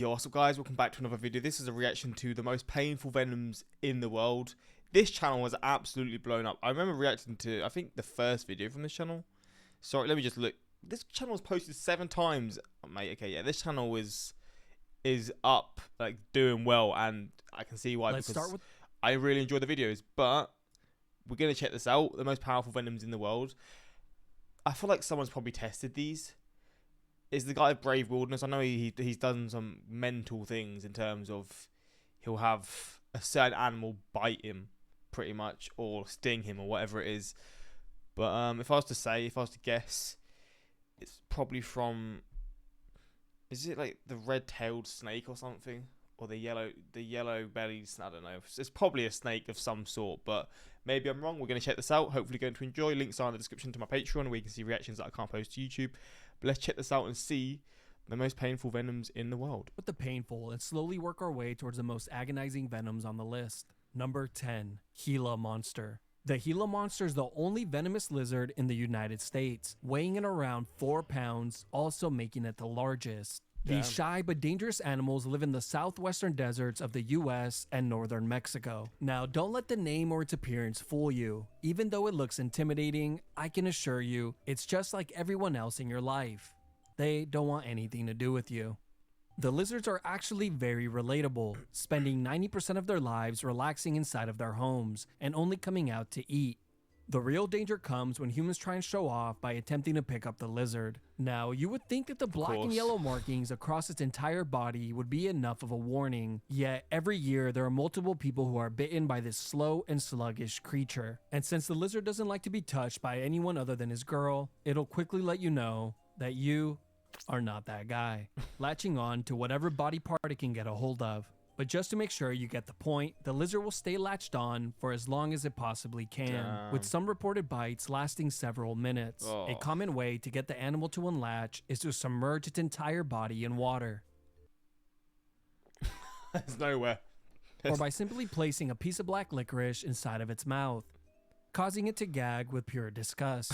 Yo, what's up guys, welcome back to another video. This is a reaction to the most painful venoms in the world. This channel was absolutely blown up. I remember reacting to, I think, the first video from this channel. Sorry, let me just look. This channel was posted 7 times. Oh, mate, okay, yeah, this channel is up, like, doing well, and I can see why. Because I really enjoy the videos, but we're going to check this out. The most powerful venoms in the world. I feel like someone's probably tested these. Is the guy of Brave Wilderness? I know he's done some mental things in terms of he'll have a certain animal bite him, pretty much, or sting him, or whatever it is. But if I was to guess, it's probably from. Is it like the red-tailed snake or something, or the yellow-bellied? I don't know. It's probably a snake of some sort, but maybe I'm wrong. We're going to check this out. Hopefully, going to enjoy. Links are in the description to my Patreon, where you can see reactions that I can't post to YouTube. But let's check this out and see the most painful venoms in the world. With the painful and slowly work our way towards the most agonizing venoms on the list. Number 10, Hila Monster. The Hila Monster is the only venomous lizard in the United States, weighing in around 4 pounds, also making it the largest. Damn. These shy but dangerous animals live in the southwestern deserts of the US and northern Mexico. Now, don't let the name or its appearance fool you. Even though it looks intimidating, I can assure you, it's just like everyone else in your life. They don't want anything to do with you. The lizards are actually very relatable, spending 90% of their lives relaxing inside of their homes and only coming out to eat. The real danger comes when humans try and show off by attempting to pick up the lizard. Now, you would think that the black and yellow markings across its entire body would be enough of a warning, yet every year there are multiple people who are bitten by this slow and sluggish creature. And since the lizard doesn't like to be touched by anyone other than his girl, it'll quickly let you know that you are not that guy, latching on to whatever body part it can get a hold of. But just to make sure you get the point, the lizard will stay latched on for as long as it possibly can, with some reported bites lasting several minutes. A common way to get the animal to unlatch is to submerge its entire body in water. There's nowhere. Or by simply placing a piece of black licorice inside of its mouth, causing it to gag with pure disgust.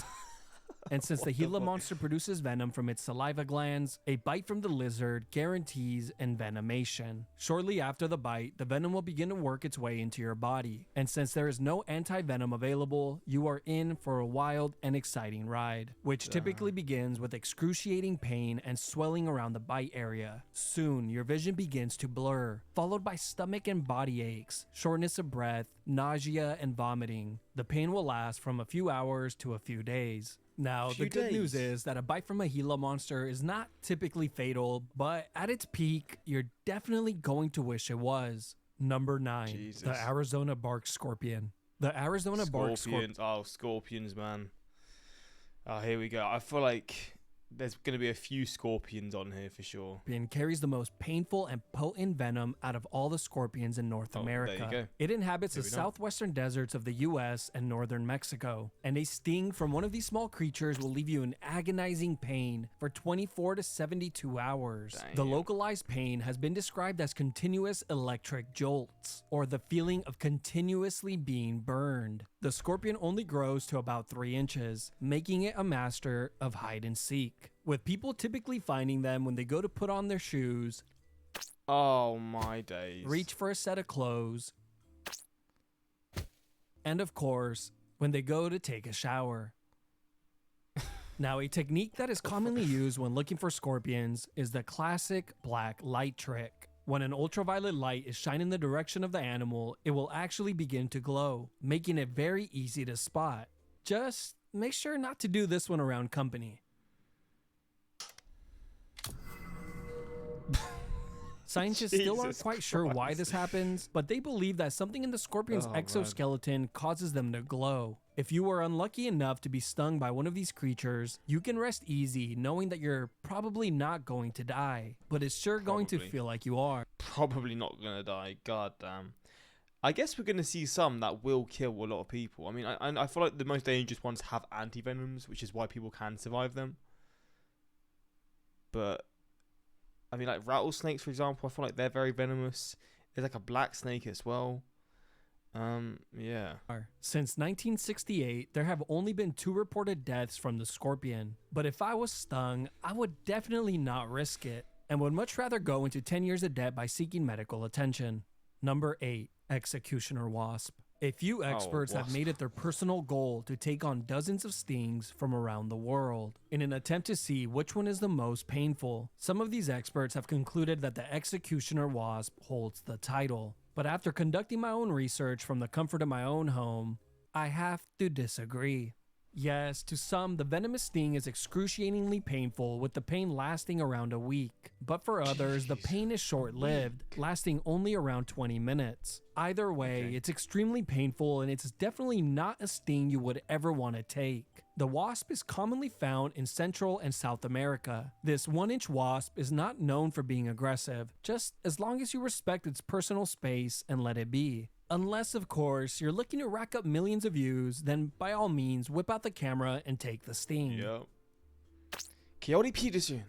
And since the Hila Monster produces venom from its saliva glands, a bite from the lizard guarantees envenomation. Shortly after the bite, the venom will begin to work its way into your body. And since there is no anti-venom available, you are in for a wild and exciting ride, which typically begins with excruciating pain and swelling around the bite area. Soon, your vision begins to blur, followed by stomach and body aches, shortness of breath, nausea, and vomiting. The pain will last from a few hours to a few days. Now, the good news is that a bite from a Hila Monster is not typically fatal, but at its peak, you're definitely going to wish it was. Number 9, the Arizona Bark Scorpion. The Arizona Bark Scorpion. Oh, scorpions, man. Oh, here we go. I feel like there's going to be a few scorpions on here for sure. Scorpion carries the most painful and potent venom out of all the scorpions in North America. There you go. It inhabits the southwestern deserts of the US and northern Mexico, and a sting from one of these small creatures will leave you in agonizing pain for 24 to 72 hours. Dang. The localized pain has been described as continuous electric jolts, or the feeling of continuously being burned. The scorpion only grows to about 3 inches, making it a master of hide and seek, with people typically finding them when they go to put on their shoes, oh my days, reach for a set of clothes, and of course, when they go to take a shower. Now, a technique that is commonly used when looking for scorpions is the classic black light trick. When an ultraviolet light is shined in the direction of the animal, it will actually begin to glow, making it very easy to spot. Just make sure not to do this one around company. Scientists still aren't quite sure why this happens, but they believe that something in the scorpion's exoskeleton causes them to glow. If you are unlucky enough to be stung by one of these creatures, you can rest easy knowing that you're probably not going to die, but it's sure going to feel like you are. Probably not gonna die, god damn. I guess we're gonna see some that will kill a lot of people. I mean, I feel like the most dangerous ones have anti-venoms, which is why people can survive them. But I mean, like rattlesnakes, for example, I feel like they're very venomous. There's like a black snake as well. Yeah. Since 1968, there have only been 2 reported deaths from the scorpion. But if I was stung, I would definitely not risk it. and would much rather go into 10 years of debt by seeking medical attention. Number 8. Executioner Wasp. A few experts have made it their personal goal to take on dozens of stings from around the world in an attempt to see which one is the most painful. Some of these experts have concluded that the Executioner Wasp holds the title, but after conducting my own research from the comfort of my own home, I have to disagree. Yes, to some, the venomous sting is excruciatingly painful, with the pain lasting around a week. But for others, the pain is short-lived, lasting only around 20 minutes. Either way, it's extremely painful, and it's definitely not a sting you would ever want to take. The wasp is commonly found in Central and South America. This 1-inch wasp is not known for being aggressive, just as long as you respect its personal space and let it be. Unless, of course, you're looking to rack up millions of views, then by all means, whip out the camera and take the sting. Yep. Coyote Peterson.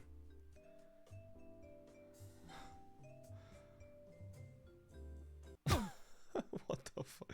What the fuck?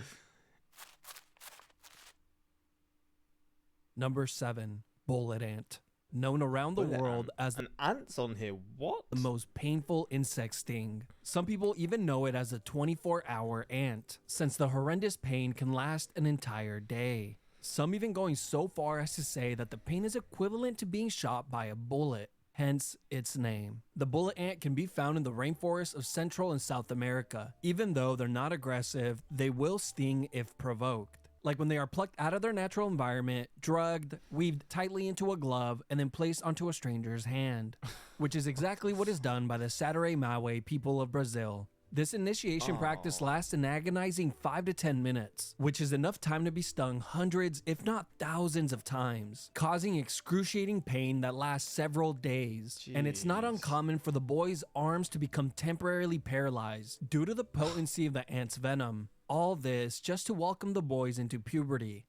Number 7. Bullet ant. Known around the world as an ant's on here. What? The most painful insect sting. Some people even know it as a 24-hour ant, since the horrendous pain can last an entire day. Some even going so far as to say that the pain is equivalent to being shot by a bullet, hence its name. The bullet ant can be found in the rainforests of Central and South America. Even though they're not aggressive, they will sting if provoked. Like when they are plucked out of their natural environment, drugged, weaved tightly into a glove, and then placed onto a stranger's hand, which is exactly what is done by the Satere Mawe people of Brazil. This initiation practice lasts an agonizing 5 to 10 minutes, which is enough time to be stung hundreds, if not thousands of times, causing excruciating pain that lasts several days. Jeez. And it's not uncommon for the boy's arms to become temporarily paralyzed due to the potency of the ant's venom. All this just to welcome the boys into puberty.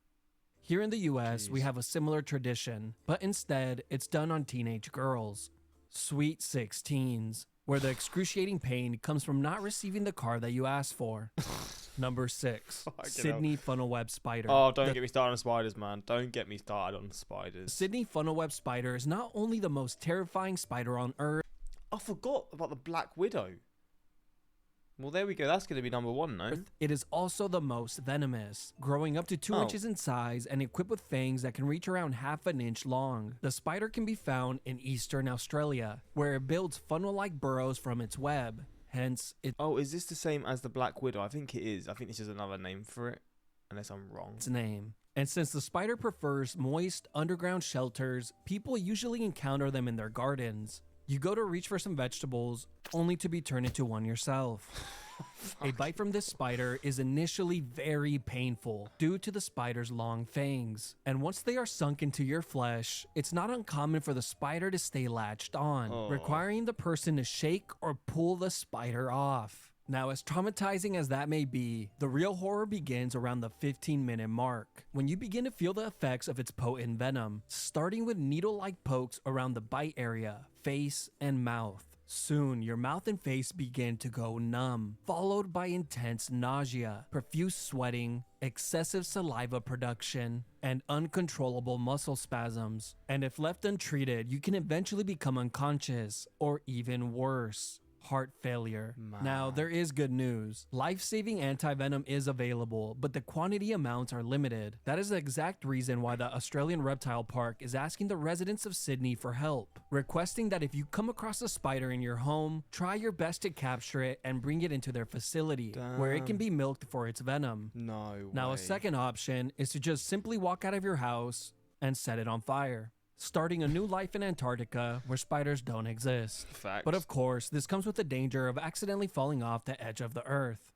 Here in the US, we have a similar tradition, but instead, it's done on teenage girls. Sweet 16s, where the excruciating pain comes from not receiving the car that you asked for. Number 6, Sydney funnel web spider. Oh, don't get me started on spiders, man. Don't get me started on spiders. Sydney funnel web spider is not only the most terrifying spider on Earth. I forgot about the Black Widow. Well, there we go. That's going to be number 1, no? It is also the most venomous, growing up to 2 inches in size and equipped with fangs that can reach around half an inch long. The spider can be found in eastern Australia, where it builds funnel-like burrows from its web. Hence, it. Oh, is this the same as the Black Widow? I think it is. I think this is another name for it, unless I'm wrong. Its name. And since the spider prefers moist, underground shelters, people usually encounter them in their gardens. You go to reach for some vegetables, only to be turned into one yourself. A bite from this spider is initially very painful due to the spider's long fangs. And once they are sunk into your flesh, it's not uncommon for the spider to stay latched on, requiring the person to shake or pull the spider off. Now, as traumatizing as that may be, the real horror begins around the 15-minute mark, when you begin to feel the effects of its potent venom, starting with needle-like pokes around the bite area, face, and mouth. Soon, your mouth and face begin to go numb, followed by intense nausea, profuse sweating, excessive saliva production, and uncontrollable muscle spasms. And if left untreated, you can eventually become unconscious, or even worse, heart failure. Now, there is good news. Life-saving anti-venom is available, but the quantity amounts are limited. That is the exact reason why the Australian Reptile Park is asking the residents of Sydney for help, requesting that if you come across a spider in your home, try your best to capture it and bring it into their facility, where it can be milked for its venom. Now, a second option is to just simply walk out of your house and set it on fire, starting a new life in Antarctica where spiders don't exist. Facts. But of course, this comes with the danger of accidentally falling off the edge of the earth.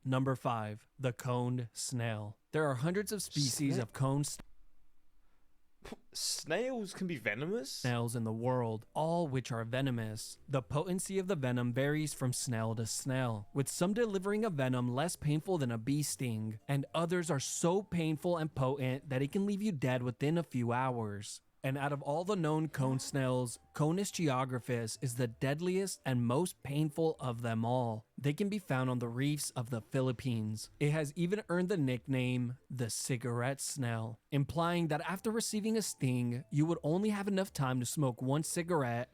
Number 5, the coned snail. There are hundreds of species of coned snails can be venomous? Snails in the world, all which are venomous. The potency of the venom varies from snail to snail, with some delivering a venom less painful than a bee sting, and others are so painful and potent that it can leave you dead within a few hours. And out of all the known cone snails, Conus geographus is the deadliest and most painful of them all. They can be found on the reefs of the Philippines. It has even earned the nickname the cigarette snail, implying that after receiving a sting, you would only have enough time to smoke one cigarette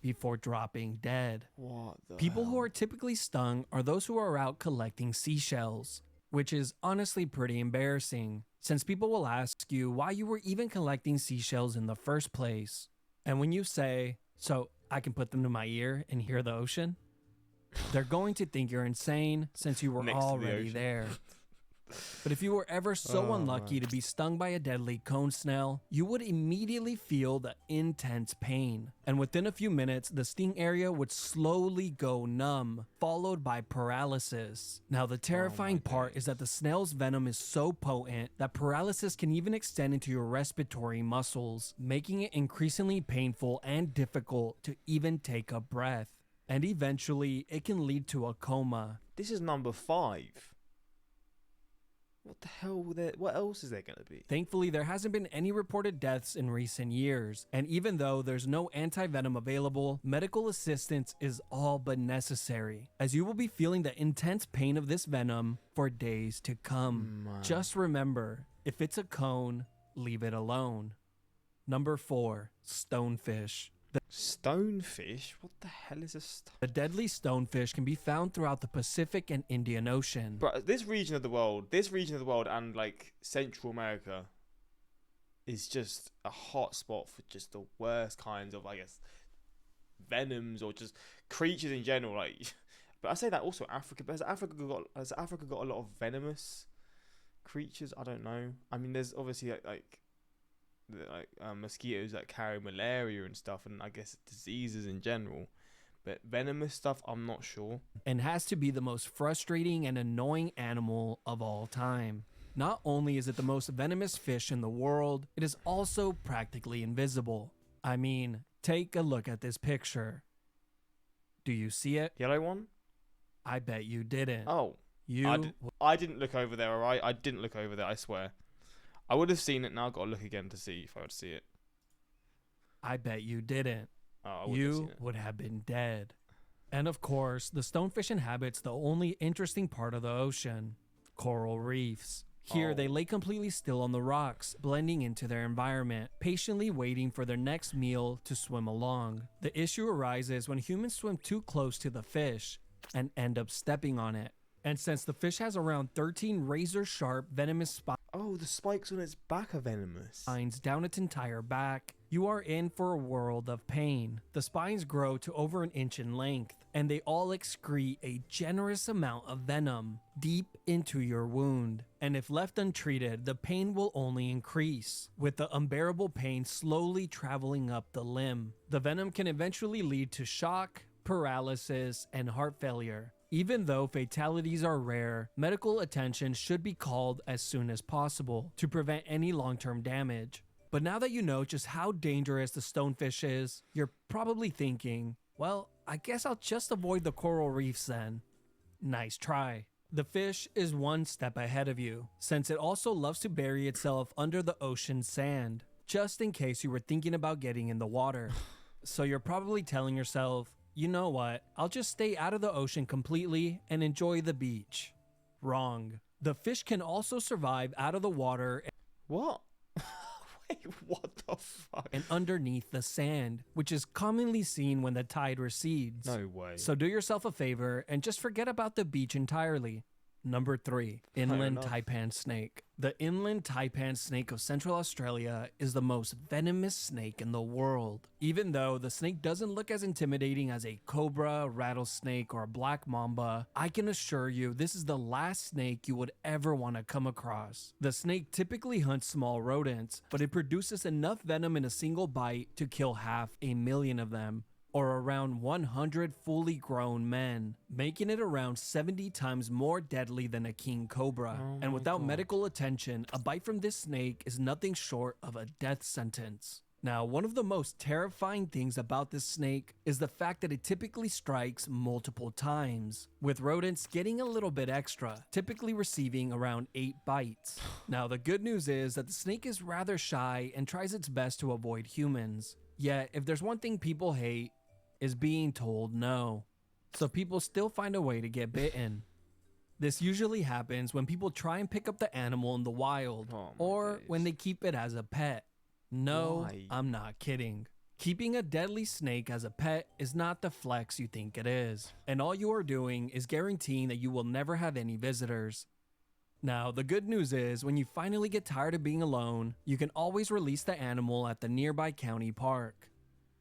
before dropping dead. What the People who hell? are typically stung are those who are out collecting seashells, which is honestly pretty embarrassing, since people will ask you why you were even collecting seashells in the first place. And when you say, "So I can put them to my ear and hear the ocean," they're going to think you're insane since you were Next to the already ocean. there. But if you were ever so Oh, unlucky man. to be stung by a deadly cone snail, you would immediately feel the intense pain. And within a few minutes, the sting area would slowly go numb, followed by paralysis. Now, the terrifying part is that the snail's venom is so potent that paralysis can even extend into your respiratory muscles, making it increasingly painful and difficult to even take a breath. And eventually, it can lead to a coma. This is number 5. What the hell? What else is there going to be? Thankfully, there hasn't been any reported deaths in recent years, and even though there's no anti-venom available, medical assistance is all but necessary, as you will be feeling the intense pain of this venom for days to come. Man. Just remember, if it's a cone, leave it alone. Number 4, stonefish. Stonefish? What the hell is a The deadly stonefish can be found throughout the Pacific and Indian Ocean. Bro, this region of the world and like Central America is just a hot spot for just the worst kinds of, I guess, venoms or just creatures in general. Like, but I say that also Africa. But has Africa got a lot of venomous creatures? I don't know. I mean, there's obviously mosquitoes that carry malaria and stuff, and I guess diseases in general. But venomous stuff, I'm not sure. And has to be the most frustrating and annoying animal of all time. Not only is it the most venomous fish in the world, it is also practically invisible. I mean, take a look at this picture. Do you see it? Yellow one? I bet you didn't. Oh, I didn't look over there, alright? I didn't look over there, I swear. I would have seen it, now I've got to look again to see if I would see it. I bet you didn't. Oh, I wouldn't have seen You it. would have been dead. And of course, the stonefish inhabits the only interesting part of the ocean, coral reefs. Here, Oh. they lay completely still on the rocks, blending into their environment, patiently waiting for their next meal to swim along. The issue arises when humans swim too close to the fish and end up stepping on it. And since the fish has around 13 razor-sharp venomous Oh, the spikes on its back are venomous. spines down its entire back, you are in for a world of pain. The spines grow to over an inch in length, and they all excrete a generous amount of venom deep into your wound. And if left untreated, the pain will only increase, with the unbearable pain slowly traveling up the limb. The venom can eventually lead to shock, paralysis, and heart failure. Even though fatalities are rare, medical attention should be called as soon as possible to prevent any long-term damage. But now that you know just how dangerous the stonefish is, you're probably thinking, well, I guess I'll just avoid the coral reefs then. Nice try. The fish is one step ahead of you, since it also loves to bury itself under the ocean sand, just in case you were thinking about getting in the water. So you're probably telling yourself, you know what, I'll just stay out of the ocean completely and enjoy the beach. Wrong. The fish can also survive out of the water What? Wait, what the fuck? and underneath the sand, which is commonly seen when the tide recedes. No way. So do yourself a favor and just forget about the beach entirely. Number 3, inland enough. taipan snake. The inland taipan snake of Central Australia is the most venomous snake in the world. Even though the snake doesn't look as intimidating as a cobra, rattlesnake, or a black mamba, I can assure you this is the last snake you would ever want to come across. The snake typically hunts small rodents, but it produces enough venom in a single bite to kill 500,000 of them, or around 100 fully grown men, making it around 70 times more deadly than a king cobra. Oh And my without God. medical attention, a bite from this snake is nothing short of a death sentence. Now, one of the most terrifying things about this snake is the fact that it typically strikes multiple times, with rodents getting a little bit extra, typically receiving around 8 bites. Now, the good news is that the snake is rather shy and tries its best to avoid humans. Yet, if there's one thing people hate, is being told no. So people still find a way to get bitten. This usually happens when people try and pick up the animal in the wild, Oh my or days. when they keep it as a pet. No, Why? I'm not kidding. Keeping a deadly snake as a pet is not the flex you think it is, and all you are doing is guaranteeing that you will never have any visitors. Now, the good news is, when you finally get tired of being alone, you can always release the animal at the nearby county park,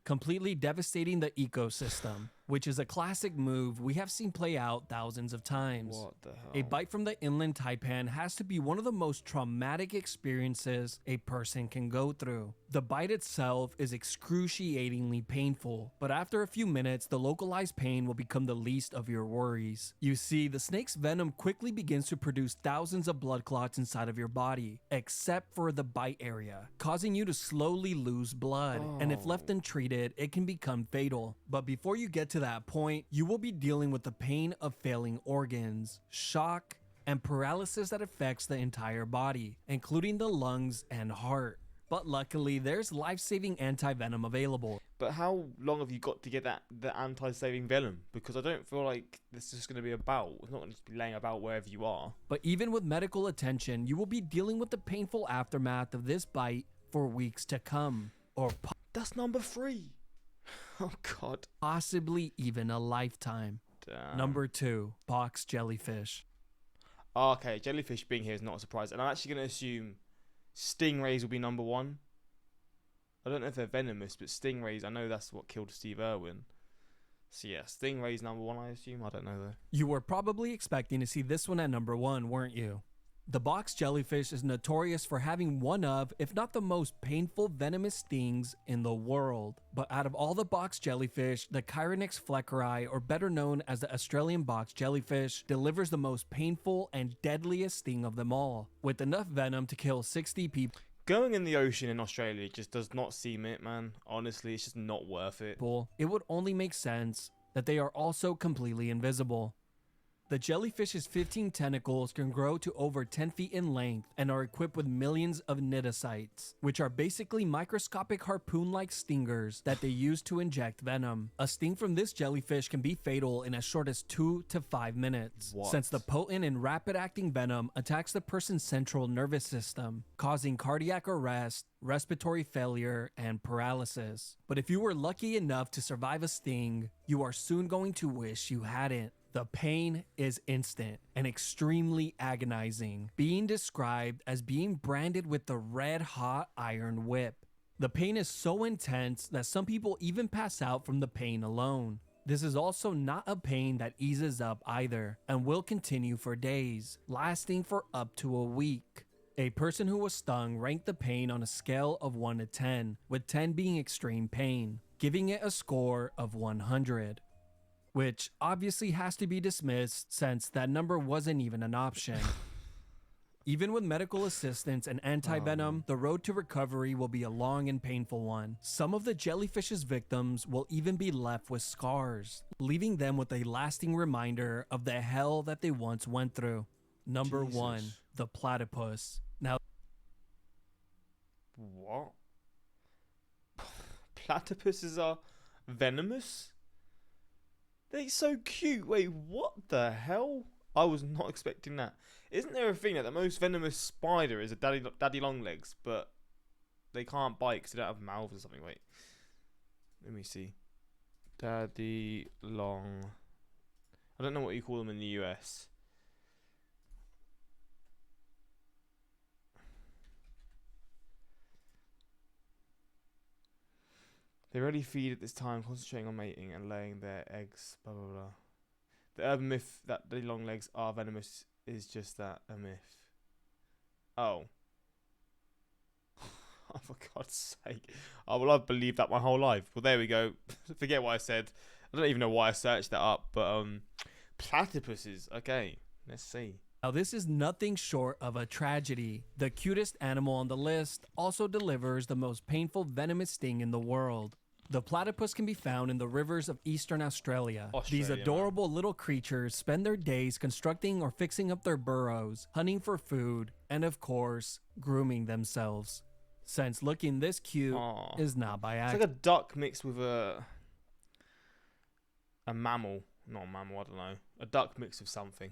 completely devastating the ecosystem, which is a classic move we have seen play out thousands of times. What the hell? A bite from the inland taipan has to be one of the most traumatic experiences a person can go through. The bite itself is excruciatingly painful, but after a few minutes, the localized pain will become the least of your worries. You see, the snake's venom quickly begins to produce thousands of blood clots inside of your body, except for the bite area, causing you to slowly lose blood, and if left untreated, it can become fatal. But before you get to that point, you will be dealing with the pain of failing organs, shock, and paralysis that affects the entire body, including the lungs and heart. But luckily, there's life-saving anti-venom available. But how long have you got to get the anti-saving venom? Because I don't feel like this is just going to be about. It's not going to just be laying about wherever you are. But even with medical attention, you will be dealing with the painful aftermath of this bite for weeks to come. Or That's number 3. Oh, God. possibly even a lifetime. Damn. Number 2, box jellyfish. Oh, okay, jellyfish being here is not a surprise. And I'm actually going to assume stingrays will be number 1. I don't know if they're venomous, but stingrays, I know that's what killed Steve Irwin. So yeah, stingrays number 1, I assume. I don't know though. You were probably expecting to see this one at number 1, weren't you? The box jellyfish is notorious for having one of, if not the most painful venomous stings in the world. But out of all the box jellyfish, the Chironix fleckeri, or better known as the Australian box jellyfish, delivers the most painful and deadliest sting of them all, with enough venom to kill 60 people. Going in the ocean in Australia just does not seem it, man. Honestly, it's just not worth it. It would only make sense that they are also completely invisible. The jellyfish's 15 tentacles can grow to over 10 feet in length and are equipped with millions of cnidocytes, which are basically microscopic harpoon-like stingers that they use to inject venom. A sting from this jellyfish can be fatal in as short as 2 to 5 minutes, since the potent and rapid-acting venom attacks the person's central nervous system, causing cardiac arrest, respiratory failure, and paralysis. But if you were lucky enough to survive a sting, you are soon going to wish you hadn't. The pain is instant and extremely agonizing, being described as being branded with the red-hot iron whip. The pain is so intense that some people even pass out from the pain alone. This is also not a pain that eases up either, and will continue for days, lasting for up to a week. A person who was stung ranked the pain on a scale of 1 to 10, with 10 being extreme pain, giving it a score of 100. Which obviously has to be dismissed since that number wasn't even an option. Even with medical assistance and anti-venom, the road to recovery will be a long and painful one. Some of the jellyfish's victims will even be left with scars, leaving them with a lasting reminder of the hell that they once went through. Number 1, the platypus. Now, what? Platypuses are venomous? They're so cute. Wait, what the hell? I was not expecting that. Isn't there a thing that the most venomous spider is a daddy long legs, but they can't bite because they don't have mouths or something? Wait, let me see. Daddy long. I don't know what you call them in the US. They rarely feed at this time, concentrating on mating and laying their eggs, blah blah blah. The urban myth that the long legs are venomous is just that, a myth. Oh. Oh, for God's sake. Oh, well, I've believed that my whole life. Well, there we go. Forget what I said. I don't even know why I searched that up, but platypuses. Okay, let's see. Now, this is nothing short of a tragedy. The cutest animal on the list also delivers the most painful venomous sting in the world. The platypus can be found in the rivers of eastern Australia. These adorable little creatures spend their days constructing or fixing up their burrows, hunting for food, and of course, grooming themselves. Since looking this cute is not by accident. It's like a duck mixed with a mammal. Not a mammal, I don't know. A duck mixed with something.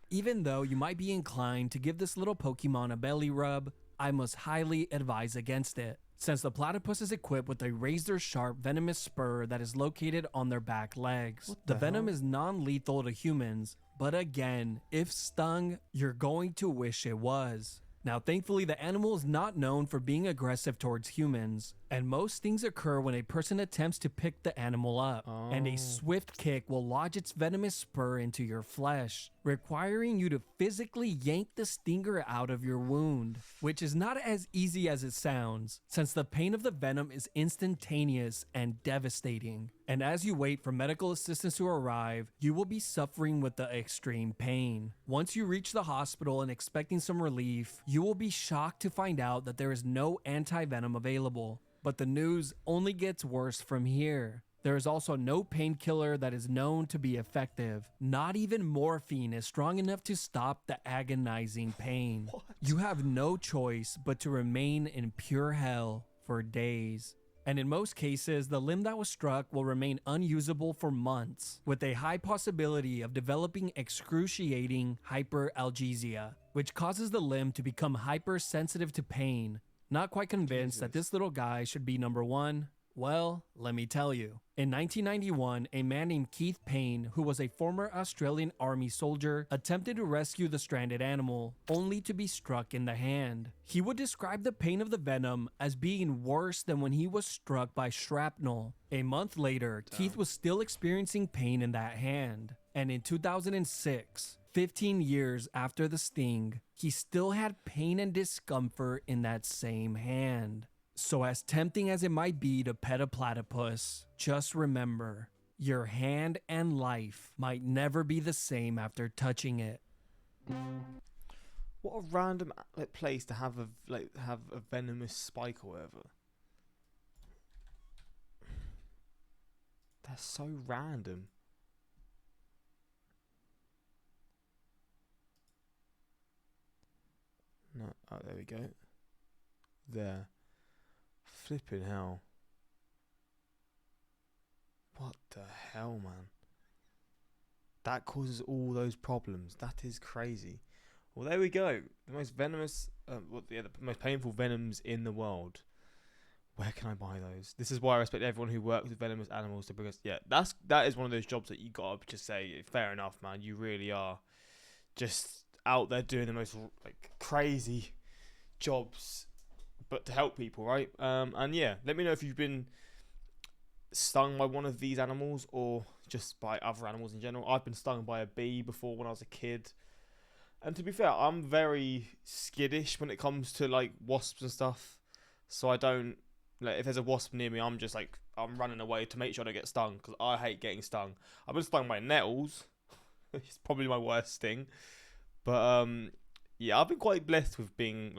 Even though you might be inclined to give this little Pokemon a belly rub, I must highly advise against it. since the platypus is equipped with a razor-sharp venomous spur that is located on their back legs. What The the venom hell? is non-lethal to humans, but again, if stung, you're going to wish it was. Now, thankfully, the animal is not known for being aggressive towards humans, and most stings occur when a person attempts to pick the animal up, and a swift kick will lodge its venomous spur into your flesh, requiring you to physically yank the stinger out of your wound, which is not as easy as it sounds, since the pain of the venom is instantaneous and devastating. And as you wait for medical assistance to arrive, you will be suffering with the extreme pain. Once you reach the hospital and expecting some relief, you will be shocked to find out that there is no anti-venom available. But the news only gets worse from here. There is also no painkiller that is known to be effective. Not even morphine is strong enough to stop the agonizing pain. What? You have no choice but to remain in pure hell for days. And in most cases, the limb that was struck will remain unusable for months, with a high possibility of developing excruciating hyperalgesia, which causes the limb to become hypersensitive to pain. Not quite convinced that this little guy should be number one? Well, let me tell you. In 1991, a man named Keith Payne, who was a former Australian Army soldier, attempted to rescue the stranded animal, only to be struck in the hand. He would describe the pain of the venom as being worse than when he was struck by shrapnel. A month later, Keith was still experiencing pain in that hand. And in 2006, 15 years after the sting, he still had pain and discomfort in that same hand. So as tempting as it might be to pet a platypus, just remember, your hand and life might never be the same after touching it. What a random place to have a venomous spike or whatever. That's so random. No, oh, there we go. There. Flipping hell. What the hell, man? That causes all those problems. That is crazy. Well, there we go. The most venomous, the most painful venoms in the world. Where can I buy those? This is why I respect everyone who works with venomous animals to bring us. Yeah, that is one of those jobs that you gotta just say, fair enough, man. You really are just out there doing the most crazy jobs, but to help people, right? And yeah, let me know if you've been stung by one of these animals or just by other animals in general. I've been stung by a bee before when I was a kid, and to be fair, I'm very skittish when it comes to wasps and stuff. So I don't if there's a wasp near me, I'm running away to make sure I don't get stung because I hate getting stung. I've been stung by nettles. It's probably my worst sting, but yeah, I've been quite blessed with being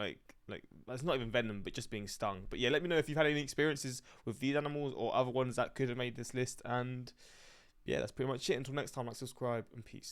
it's not even venom, but just being stung. But yeah, let me know if you've had any experiences with these animals or other ones that could have made this list. And yeah, that's pretty much it. Until next time, subscribe and peace.